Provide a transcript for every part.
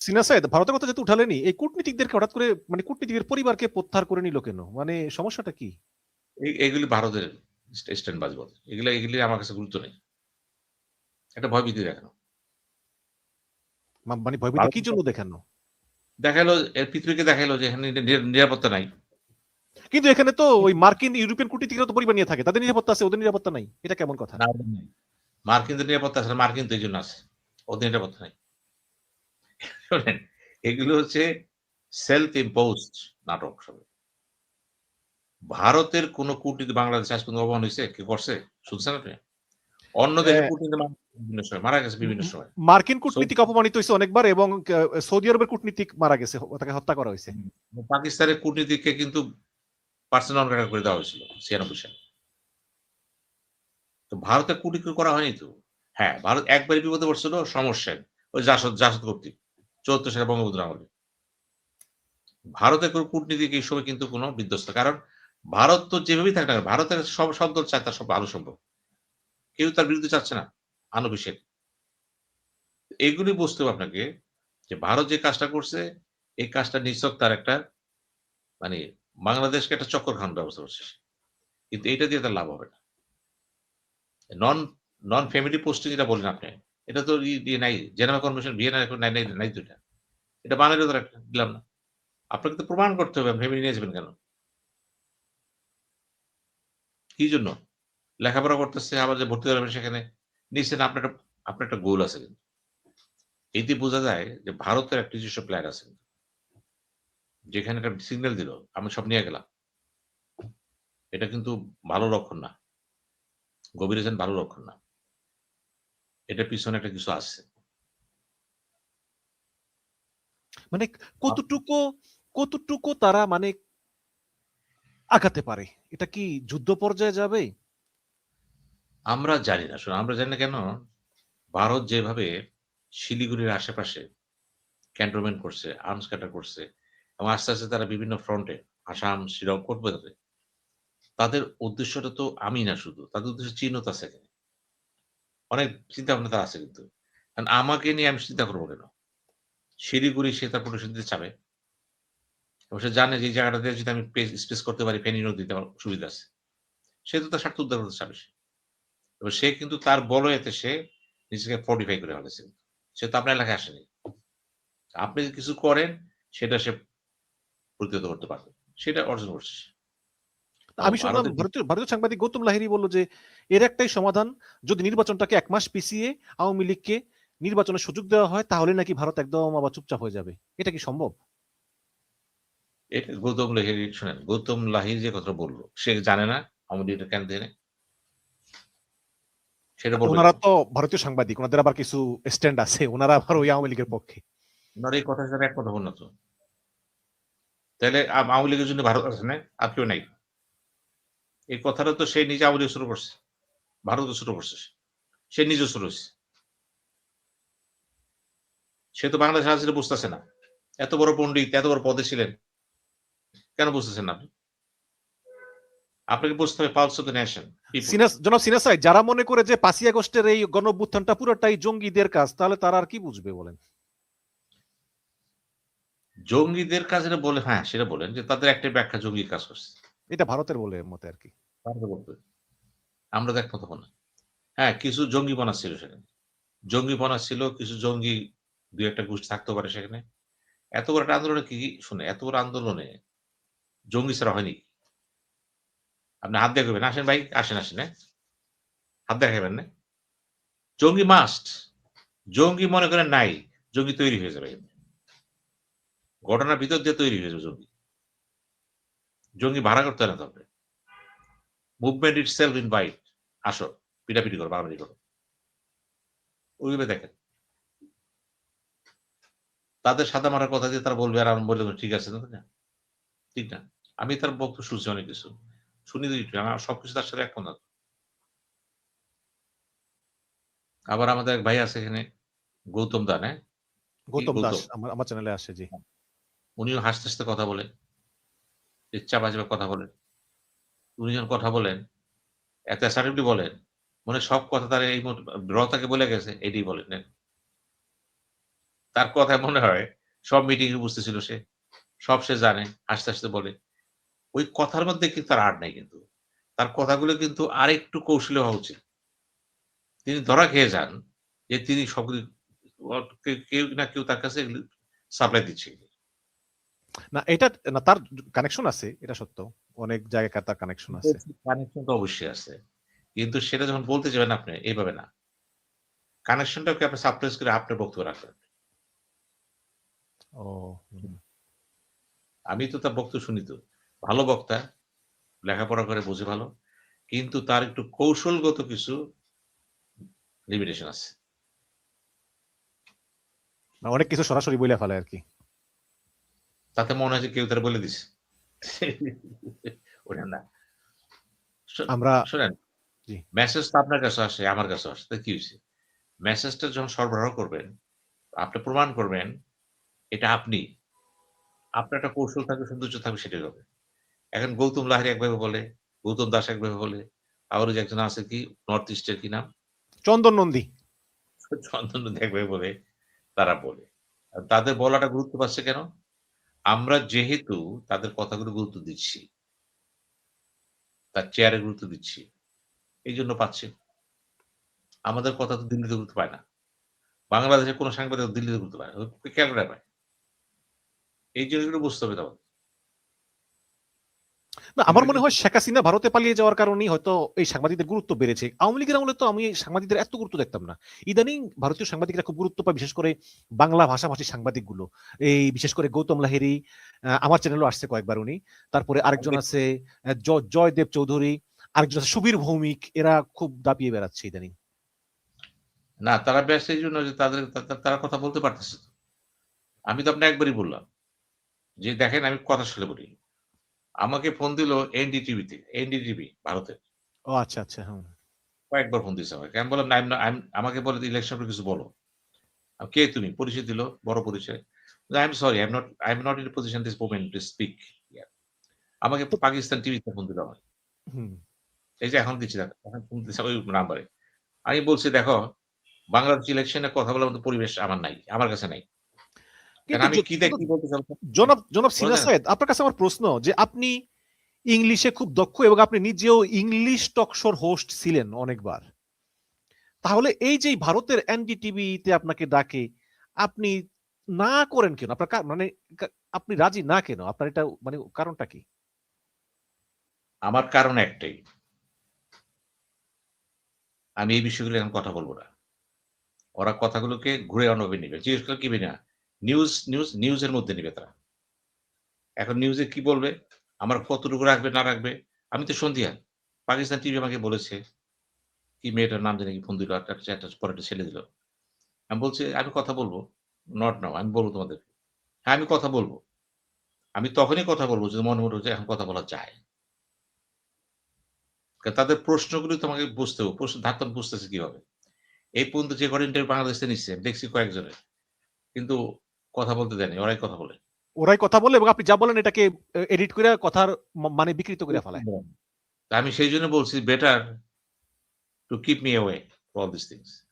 সিনা সাইদ ভারতের কথা যেহেতু উঠালেনি, এই কূটনীতিকদেরকে হঠাৎ করে মানে কূটনীতিকের পরিবারকে প্রত্যাহার করে নিল কেন? মানে সমস্যাটা কি? এগুলি ভারতের স্ট্যান্ডবাজ বলে। এগুলি আমার কাছে গুরুত্ব নেই। একটা ভয়ভীতি দেখানো। মানে ভয়ভীতি ভারত কি জন্য দেখানো? দেখাইলো পৃথিবীকে দেখাইলো যে এখানে নিরাপত্তা নাই। কিন্তু এখানে তো ওই মার্কিন ইউরোপিয়ান কূটনীতিকরা তো পরিবার নিয়ে থাকে। তাদের নিরাপত্তা আছে, ওদের নিরাপত্তা নাই। এটা কেমন কথা? না, ওদের নাই। মার্কিনদের নিরাপত্তা আছে, মার্কিন তো এইজন্য আছে। ওদের নিরাপত্তা নাই। শোনেন, এগুলো হচ্ছে সেলফ ইম্পোজড নাটক সব। ভারতের কোন কূটনীতি বাংলাদেশে আজ পর্যন্ত অপমান হইছে? কেউ করছে? শুনছেন আপনি? অন্য দেশের কূটনীতি বিভিন্ন সময় মারা গেছে বিভিন্ন সময়। মার্কিন সৌদি কূটনীতিক অপমানিত হয়েছে অনেকবার এবং সৌদি আরবের কূটনীতিক মারা গেছে, তাকে হত্যা করা হয়েছে। পাকিস্তানের কূটনীতিককে কিন্তু পার্সন নন গ্রেটার করে দেওয়া হয়েছিল ৯৬ সালে। তো ভারতের কূটনীতি করা হয়নি তো। হ্যাঁ, ভারত একবারই বিপদে পড়ছিল সমস্যায়। ওই জাসদ কর্তৃক ৭৪ সালে বঙ্গবন্ধুর আমলে। ভারতের কোন কূটনীতিক এই সময় কিন্তু কোন বিধ্বস্ত। কারণ ভারত তো যেভাবেই থাক না কেন, ভারতের সব দল চায় তার সব ভালো সম্ভব। কেউ তার বিরুদ্ধে চাচ্ছে না। আনঅফিসিয়াল। এগুলি বুঝতে হবে আপনাকে যে ভারত যে কাজটা করছে, এই কাজটা নিছক তার একটা মানে বাংলাদেশকে একটা চক্কর খাওয়ানোর ব্যবস্থা করছে। কিন্তু এইটা দিয়ে তার লাভ হবে না। নন নন ফ্যামিলি পোস্টিং যেটা বললেন আপনি, এটা তো নাই। জেনেভা কনভেনশন ভিয়েনার এখন নাই তো এটা। এটা বানাইলে তো দিলাম না। আপনাকে তো প্রমাণ করতে হবে ফ্যামিলি নিয়ে যাবেন কেন? কি জন্য? লেখাপড়া করতেছে আবার যে ভর্তি করবেন সেখানে নিশ্চয়ই আপনার একটা গোল আছে কিন্তু। এতে বোঝা যায় যে ভারতের একটা নিজস্ব প্ল্যান আছে। যেখানে একটা সিগন্যাল দিল, আমি সব নিয়ে গেলাম। এটা কিন্তু ভালো লক্ষণ না। গভীরে যান ভালো লক্ষণ না। এটার পিছনে একটা কিছু আছে। মানে কতটুকু কতটুকু তারা মানে আগাতে পারে? এটা কি যুদ্ধ পর্যায়ে যাবে? আমরা জানি না। শুনুন, আমরা জানি না কেন? ভারত যেভাবে শিলিগুড়ির আশেপাশে ক্যান্টনমেন্ট করছে, আর্মস ক্যাটার করছে এবং আস্তে তারা বিভিন্ন ফ্রন্টে আসাম, শ্রীলঙ্কা করবে তাদের। তাদের উদ্দেশ্যটা তো আমি না শুধু। তাদের উদ্দেশ্য চীনও তো আছে এখানে। অনেক চিন্তা ভাবনা তার আছে কিন্তু। কারণ আমাকে নিয়ে আমি চিন্তা করব কেন? শিলিগুড়ি সে তার প্রোটেকশন দিতে চাবে। এবং সে জানে যে এই জায়গাটাতে যদি আমি স্পেস করতে পারি ফেনী নদীতে আমার সুবিধা আছে। সে তো তার স্বার্থ উদ্ধার করতে চাবে সে। এবং সে কিন্তু তার বলয়েতে সে নিজেকে ফর্টিফাই করে ফেলেছে। সে তো আপনার এলাকায় আসেনি। আপনি যদি কিছু করেন সেটা সে প্রতিহত করতে পারবে। সেটা অর্জন করছে সে। এবং আমি শুনলাম ভারতের ভারতীয় ভারতীয় সাংবাদিক গৌতম লাহিড়ী বলল যে এর একটাই সমাধান, যদি নির্বাচনটাকে ১ মাস পিছিয়ে আওয়ামী লীগকে নির্বাচনের সুযোগ দেওয়া হয় তাহলে নাকি ভারত একদম আবার চুপচাপ হয়ে যাবে। এটা কি সম্ভব? এটা গৌতম লাহিড়ী শোনেন, গৌতম লাহিড়ী যে কথা বলল, সে জানে না আওয়ামী লীগ এটা কেন দেয় নাই? সেটা বলবে ওনারা কেন? তো ভারতীয় সাংবাদিক, ওনাদের আবার কিছু স্ট্যান্ড আছে, ওনারা আবার ওই আওয়ামী লীগের পক্ষে। উনার এই কথার সাথে একমত হবো না তো। তাইলে আওয়ামী লীগের জন্য ভারত আছে না? আর কেউ নাই। এই কথাটা তো সে নিজে আওয়ামী লীগ শুরু করছে। ভারতও শুরু করছে সে। সে নিজেও শুরু হইছে। সে তো বাংলাদেশ রাজনীতি বুঝতেছে না। এত বড় পণ্ডিত, এত বড় পদে ছিলেন। কেন বুঝতেছেন না আপনি? আপনাকে বুঝতে হবে pulse of the nation, people. জনাব সিনা সাহেব, যারা মনে করে যে ৫ই আগস্টের এই গণঅভ্যুত্থানটা পুরোটাই জঙ্গিদের কাজ, তাহলে তারা আর কি বুঝবে বলেন? জঙ্গিদের কাজ এটা বলে হ্যাঁ, সেটা বলেন যে তাদের একটাই ব্যাখ্যা জঙ্গি কাজ করছে। এটা ভারতের বলে মতে আর কি। তাহলে বলবে। আমরা তো একমত হব না। হ্যাঁ, কিছু জঙ্গিপনা ছিল সেখানে। জঙ্গিপনা ছিল, কিছু জঙ্গি ২-১ টা গোষ্ঠী থাকতে পারে সেখানে। এত বড় একটা আন্দোলনে কি শুনে এত বড় আন্দোলনে জঙ্গি ছাড়া হয়নি। আপনি হাত দেখাবেন, "আসেন ভাই, আসেন, হ্যাঁ?" হাত দেখাইবেন না? জঙ্গি মাস্ট। জঙ্গি মনে করেন নাই, জঙ্গি তৈরি হয়ে যাবে। ঘটনার ভিতর দিয়ে তৈরি হয়ে যাবে জঙ্গি। জঙ্গি ভাড়া করতে হয় না তো আপনার। মুভমেন্ট ইটসেলফ ইনভাইট, আসো, পিটাপিটি করো, মারামারি করো। ওইভাবে দেখেন। তাদের সাদা মারার কথা দিয়ে তারা বলবে আর আমি বললাম ঠিক আছে না? ঠিক না? আমি তার বক্তব্য শুনছি অনেক কিছু। শুনি তো একটু, আমার সবকিছু তার সাথে একমত না। আবার আমাদের এক ভাই আছে এখানে, গৌতম দা, হ্যাঁ? কি গৌতম দাস গৌতম? আমার আমার চ্যানেলে আসে, জি। উনিও হাসতে কথা বলে, ইচ্ছা বাজে কথা বলেন। উনি যখন কথা বলেন, এত অ্যাসার্টিভলি বলেন, মনে হয় সব কথা তার এই র তাকে বলে গেছে, এটাই বলেন। তার কথায় মনে হয় সব মিটিং এ বুঝতেছিল সে। সব সে জানে। হাসতে, হাসতে বলে। ওই কথার মধ্যে কিন্তু তার আড় নাই কিন্তু। তার কথাগুলো কিন্তু আরেকটু কৌশলী হওয়া উচিত। তিনি ধরা খেয়ে যান যে তিনি সবকিছু কেউ না কেউ তার কাছে এগুলো সাপ্লাই দিচ্ছে। না এটা না তার কানেকশন আছে, এটা সত্য। অনেক জায়গায় তার কানেকশন আছে। কানেকশন তো অবশ্যই আছে। কিন্তু সেটা যখন বলতে যাবেন আপনি এভাবে না। কানেকশনটাকে আপনি সাপ্রেস করে আপনার বক্তব্য রাখবেন। ও হুম। আমি তো তার বক্তব্য শুনি তো। ভালো বক্তা, লেখাপড়া করে বোঝে ভালো। কিন্তু তার একটু কৌশলগত কিছু লিমিটেশন আছে। না, অনেক কিছু সরাসরি বইলা ফেলে আরকি। তাতে মনে হয় যে কেউ তারে বলে দিছে। ওটা না। শো আমরা শোনেন, জি। মেসেজ তো আপনার কাছেও আসে, আমার কাছেও আসে। তো কি হইছে? মেসেজটা যখন সরবরাহ করবেন, আপনি প্রমাণ করবেন এটা আপনি। আপনার একটা কৌশল থাকবে, সৌন্দর্য থাকবে সেটাই হবে। এখন গৌতম লাহিড়ী একভাবে বলে, গৌতম দাস একভাবে বলে, আবার ওই যে একজন আছে কি নর্থ ইস্ট এর কি নাম? চন্দন নন্দী। চন্দন নদী একভাবে বলে, তারা বলে। তাদের বলাটা গুরুত্ব পাচ্ছে কেন? আমরা যেহেতু তাদের কথাগুলো গুরুত্ব দিচ্ছি, তার চেয়ারে গুরুত্ব দিচ্ছি, এইজন্য পাচ্ছে। আমাদের কথা তো দিল্লিতে গুরুত্ব পায় না। বাংলাদেশের কোন সাংবাদিক দিল্লিতে গুরুত্ব পায় না। ওই ক্যালকাটায় পায়। এই জিনিসগুলো বুঝতে হবে তখন। না, আমার এগুলো মনে কিন্তু হয় শেখ হাসিনা ভারতে পালিয়ে যাওয়ার কারণেই হয়তো এই সাংবাদিকদের গুরুত্ব বেড়েছে। আওয়ামী লীগের আমলে তো আমি সাংবাদিকদের এত গুরুত্ব দেখতাম না। ইদানিং ভারতীয় সাংবাদিকরা খুব গুরুত্ব পায়, বিশেষ করে বাংলা ভাষাভাষী সাংবাদিকগুলো। এই বিশেষ করে গৌতম লাহিড়ী, আমার চ্যানেলেও আসছে কয়েকবার উনি। তারপরে আরেকজন আছে জয়দেব চৌধুরী, আরেকজন আছে সুবীর ভৌমিক। এরা খুব দাপিয়ে বেড়াচ্ছে ইদানিং। না তারা ব্যস্ত এইজন্য যে তাদের তারা কথা বলতে পারতেছে তো। আমি তো আপনাকে একবারই বললাম যে দেখেন আমি কথা আসলে বলি। আমাকে ফোন দিল এনডিটিভিতে, এনডিটিভি ভারতের। ও আচ্ছা, আচ্ছা। হুম। কয়েকবার ফোন দিছে আমাকে। আমি বললাম, "না, আমাকে বলে ইলেকশন এর কিছু বলো।" "কে তুমি?" পরিচয় দিল, বড় পরিচয়। "I am sorry, I am not in a position this moment to speak here." আমাকে তো পাকিস্তান টিভিতে ফোন দিল আমাকে। হুম। এই যে এখন দিচ্ছি দেখো, এখন ফোন দিছে ওই নাম্বারে। আমি বলছি, "দেখো, বাংলাদেশ ইলেকশনে কথা বলার মতো পরিবেশ আমার নাই। আমার কাছে নাই।" কারণ কিন্তু আমি কি কিন্তু কি বলতে চাবো জনাব জনাব বলা সিনা যায় না? সৈয়দ, আপনার কাছে আমার প্রশ্ন যে আপনি ইংলিশে খুব দক্ষ এবং আপনি নিজেও ইংলিশ টক শোর হোস্ট ছিলেন অনেকবার। তাহলে এই যে ভারতের এনডিটিভিতে আপনাকে ডাকে, আপনি না করেন কেন? আপনার মানে আপনি রাজি না কেন? আপনার এটা মানে কারণটা কি? আমার কারণ একটাই। আমি এই বিষয়গুলো এখন কথা বলব না। ওরা কথাগুলোকে ঘুরে অন্যভাবে নিবে। জিজ্ঞেস করলে কি না? নিউজ এর মধ্যে নিবে তারা। এখন নিউজে কি বলবে? আমার কতটুকু রাখবে না রাখবে? আমি তো সন্দিহান। পাকিস্তান টিভি আমাকে বলেছে, কি মেয়েটার নাম জানি কি ফোন দিল একটা পরে একটা ছেলে দিল। আমি বলছি, "আমি কথা বলব। Not now. আমি বলব তোমাদেরকে।" হ্যাঁ, আমি কথা বলব। আমি তখনই কথা বলব যদি মনে হলো যে এখন কথা বলা যায়। কারণ তাদের প্রশ্নগুলো তো আমাকে বুঝতে হবে। প্রশ্নের ধারটা আমি বুঝতেছি কিভাবে। এই পর্যন্ত যে কটা ইন্টারভিউ বাংলাদেশে নিচ্ছে, আমি দেখছি কয়েকজনের। কিন্তু কথা বলতে দেয়নি। ওরাই কথা বলে। ওরাই কথা বলে এবং আপনি যা বলেন এটাকে এডিট করে কথার মানে বিকৃত করে ফেলায়। তা আমি সেইজন্য বলছি better to keep me away for all this things.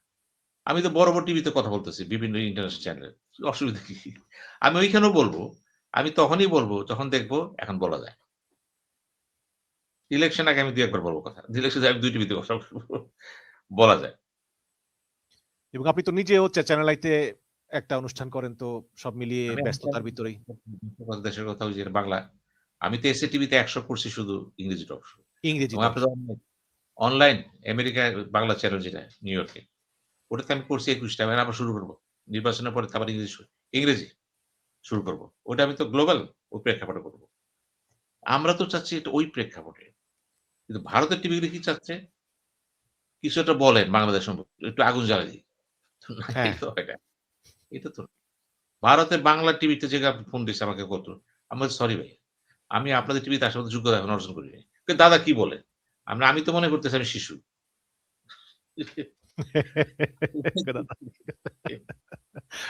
আমি তো বড় টিভিতে কথা বলতেছি বিভিন্ন ইন্টারন্যাশনাল চ্যানেলে। অসুবিধা কি? আমি ঐখানেও বলব। আমি তখনই বলব যখন দেখব এখন বলা যায়। ইলেকশন আগে আমি ২-১ বার বলব কথা। ইলেকশন আমি ২ টিভিতে কথা বলব। বলা যায়। এবং আপনি তো নিজেও চ্যানেল আইতে একটা অনুষ্ঠান করেন, তো সব মিলিয়ে আমি ব্যস্ততার ভিতরেই দেশের কথা ওই যে বাংলা। আমি তো এসএ টিভিতে ১০০ করছি শুধু ইংরেজি টক শো। ইংরেজি এবং টক আপনি শো। তো অনলাইন আমেরিকায় বাংলা চ্যানেল যেটা নিউ ইয়র্কে। ওটাতে আমি করছি ২১ টা। আমি আবার শুরু করব। নির্বাচনের পরে আবার ইংরেজি শুরু করব। ওটা আমি তো গ্লোবাল ওই প্রেক্ষাপটে করব। আমরা তো চাচ্ছি এটা ওই প্রেক্ষাপটে। কিন্তু ভারতের টিভিগুলো কি চাচ্ছে? কিছু একটা বলেন বাংলাদেশ সম্পর্কে। একটু আগুন জ্বালিয়ে দিই। না হ্যাঁ। এটা তো হয় না। এটা তো না। ভারতের বাংলা টিভিতে যে আপনি ফোন দিছে আমাকে কত। আমি বলছি, "সরি ভাই। আমি আপনাদের টিভিতে আসার মতো যোগ্যতা এখন অর্জন করি নাই।" দাদা কি বলেন? আমি তো মনে করতেছি আমি শিশু।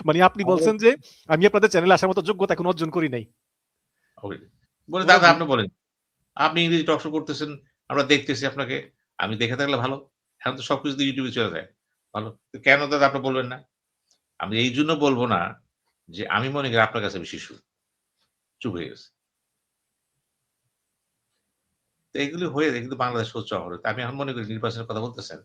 মানে আপনি আমাদের বলছেন যে আমি আপনাদের চ্যানেলে আসার মতো যোগ্যতা এখন অর্জন করি নাই। বলে, পুরো "দাদা আপনি বলেন। আপনি ইংরেজি টক শো করতেছেন। আমরা দেখতেছি আপনাকে। আমি দেখে থাকলে ভালো। এখন তো সবকিছু তো YouTube এ চলে যায়। ভালো। তো কেন দাদা আপনি বলবেন না?" আমি এইজন্য বলব না যে আমি মনে করি আপনার কাছে আমি শিশু। চুপ হয়ে গেছি। তো এগুলো হয়ে যায় কিন্তু বাংলাদেশ হচ্ছে অবরোধ। আমি এখন মনে করি নির্বাচনের কথা বলতেছেন।